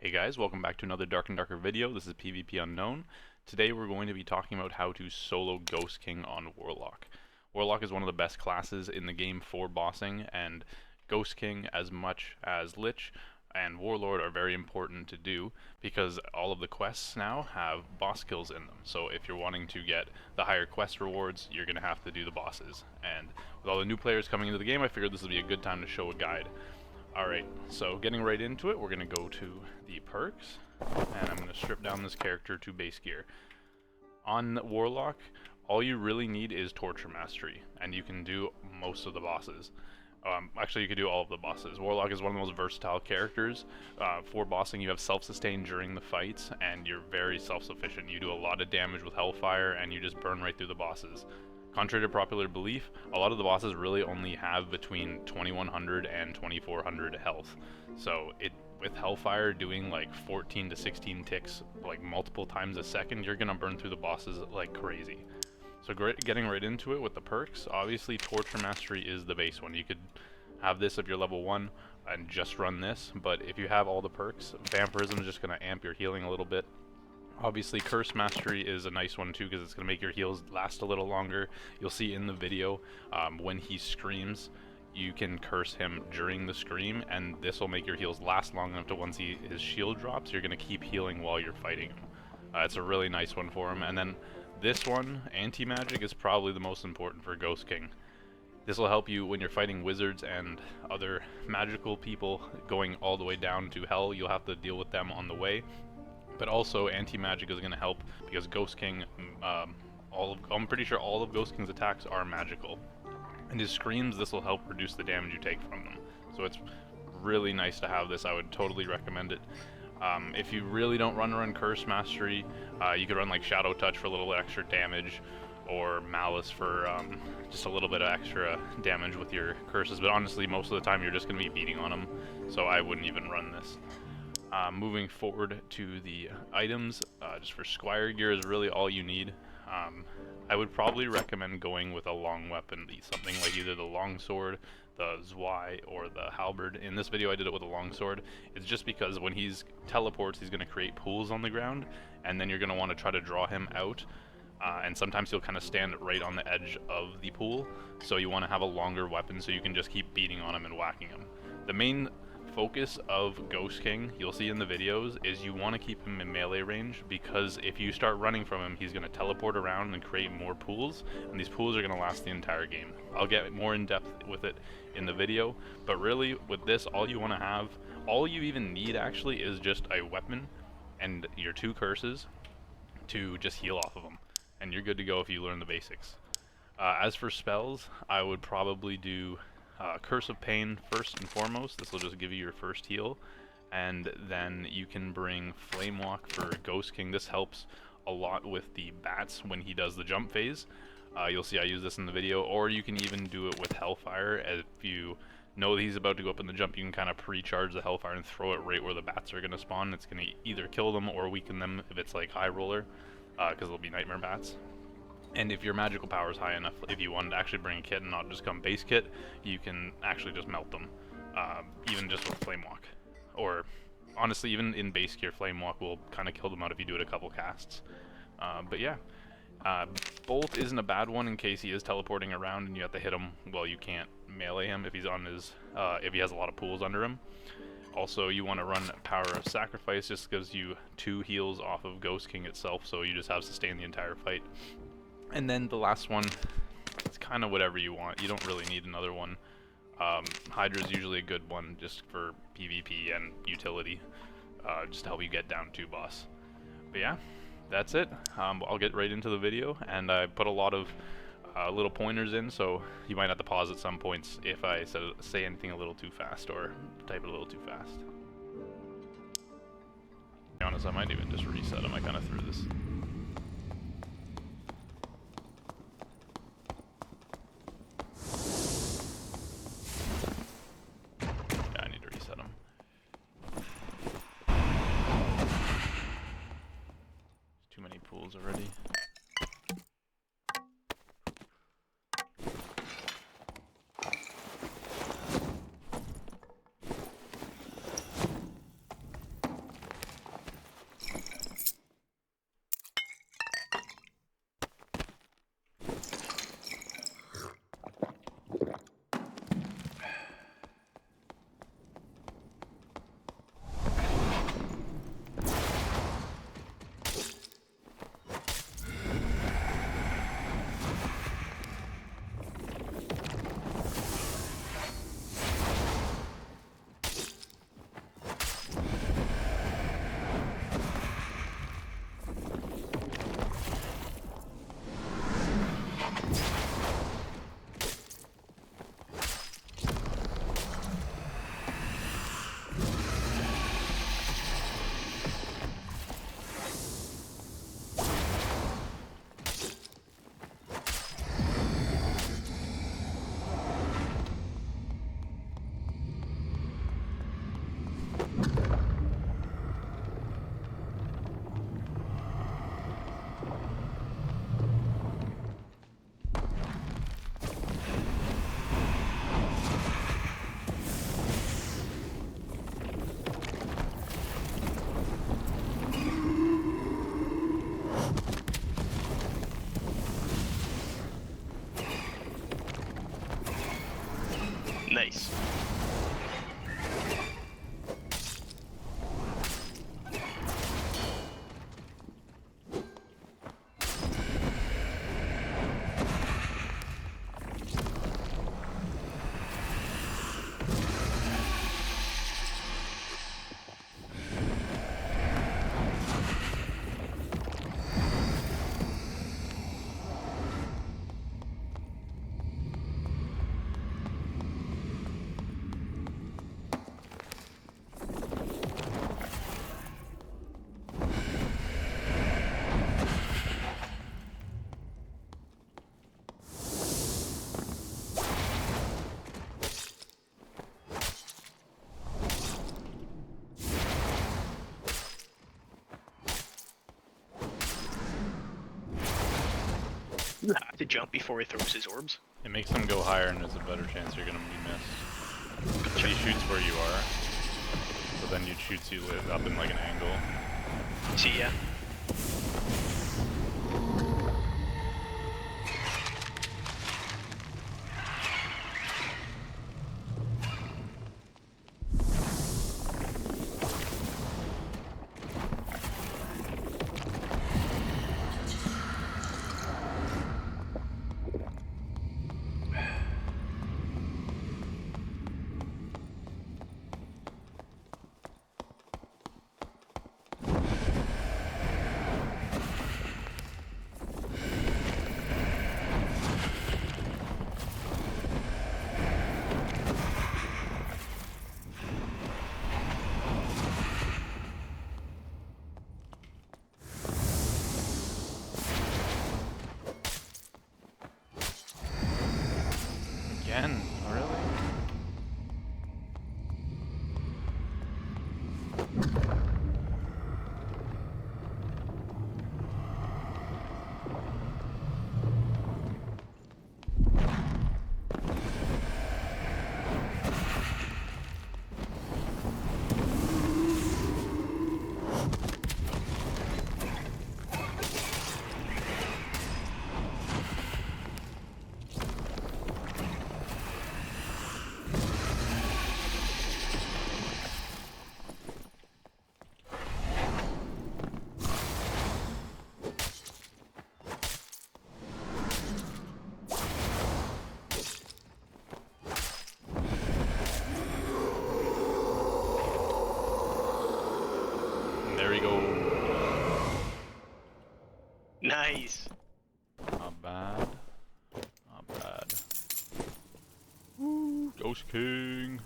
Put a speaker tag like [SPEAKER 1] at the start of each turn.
[SPEAKER 1] Hey guys, welcome back to another Dark and Darker video. This is PvP Unknown. Today we're going to be talking about how to solo Ghost King on Warlock. Warlock is one of the best classes in the game for bossing, and Ghost King, as much as Lich and Warlord, are very important to do because all of the quests now have boss kills in them. So if you're wanting to get the higher quest rewards, you're going to have to do the bosses. And with all the new players coming into the game, I figured this would be a good time to show a guide. Alright, so getting right into it, we're going to go to the perks, and I'm going to strip down this character to base gear. On Warlock, all you really need is Torture Mastery, and you can do most of the bosses. Actually, you can do all of the bosses. Warlock is one of the most versatile characters. For bossing, you have self-sustain during the fights, and you're very self-sufficient. You do a lot of damage with Hellfire, and you just burn right through the bosses. Contrary to popular belief, a lot of the bosses really only have between 2100 and 2400 health. So with Hellfire doing like 14 to 16 ticks like multiple times a second, you're gonna burn through the bosses like crazy. So getting right into it with the perks, obviously Torture Mastery is the base one. You could have this if you're level 1 and just run this, but if you have all the perks, Vampirism is just gonna amp your healing a little bit. Obviously, Curse Mastery is a nice one too because it's going to make your heals last a little longer. You'll see in the video when he screams, you can curse him during the scream, and this will make your heals last long enough to once his shield drops, you're going to keep healing while you're fighting him. It's a really nice one for him. And then this one, Anti-Magic, is probably the most important for Ghost King. This will help you when you're fighting wizards and other magical people going all the way down to hell. You'll have to deal with them on the way. But also, Anti-Magic is going to help because Ghost King, I'm pretty sure all of Ghost King's attacks are magical. And his screams, this will help reduce the damage you take from them. So it's really nice to have this. I would totally recommend it. If you really don't run Curse Mastery, you could run like Shadow Touch for a little extra damage, or Malice for just a little bit of extra damage with your curses. But honestly, most of the time you're just going to be beating on them, so I wouldn't even run this. Moving forward to the items, just for Squire gear is really all you need. I would probably recommend going with a long weapon, something like either the longsword, the Zwei, or the halberd. In this video I did it with a longsword. It's just because when he's teleports, he's going to create pools on the ground, and then you're going to want to try to draw him out. And sometimes he'll kind of stand right on the edge of the pool, so you want to have a longer weapon so you can just keep beating on him and whacking him. The main focus of Ghost King, you'll see in the videos, is you want to keep him in melee range, because if you start running from him, he's going to teleport around and create more pools, and these pools are going to last the entire game. I'll get more in depth with it in the video, but really with this, all you want to have, all you even need actually, is just a weapon and your 2 curses to just heal off of them, and you're good to go if you learn the basics. As for spells, I would probably do Curse of Pain first and foremost. This will just give you your first heal, and then you can bring Flame Walk for Ghost King. This helps a lot with the bats when he does the jump phase. You'll see I use this in the video, or you can even do it with Hellfire. If you know that he's about to go up in the jump, you can kind of pre-charge the Hellfire and throw it right where the bats are going to spawn. It's going to either kill them or weaken them if it's like High Roller, because they'll be Nightmare Bats. And if your magical power is high enough, if you wanted to actually bring a kit and not just come base kit, you can actually just melt them, even just with Flame Walk. Or, honestly, even in base gear, Flame Walk will kind of kill them out if you do it a couple casts. But yeah, Bolt isn't a bad one in case he is teleporting around and you have to hit him. Well, you can't melee him if he's on his, if he has a lot of pools under him. Also, you want to run Power of Sacrifice, just gives you 2 heals off of Ghost King itself, so you just have sustain the entire fight. And then the last one, it's kind of whatever you want. You don't really need another one. Hydra is usually a good one just for PvP and utility, just to help you get down to boss. But yeah, that's it. I'll get right into the video, and I put a lot of little pointers in, so you might have to pause at some points if I say anything a little too fast or type it a little too fast. To be honest, I might even just reset them. I kind of threw this. Already.
[SPEAKER 2] Nice. You have to jump before he throws his orbs.
[SPEAKER 1] It makes them go higher, and there's a better chance you're gonna be missed. But he shoots where you are, so then he shoots you up in like an angle.
[SPEAKER 2] See ya.
[SPEAKER 1] Again? Really? There we go.
[SPEAKER 2] Nice.
[SPEAKER 1] Not bad. Not bad. Woo! Ghost King.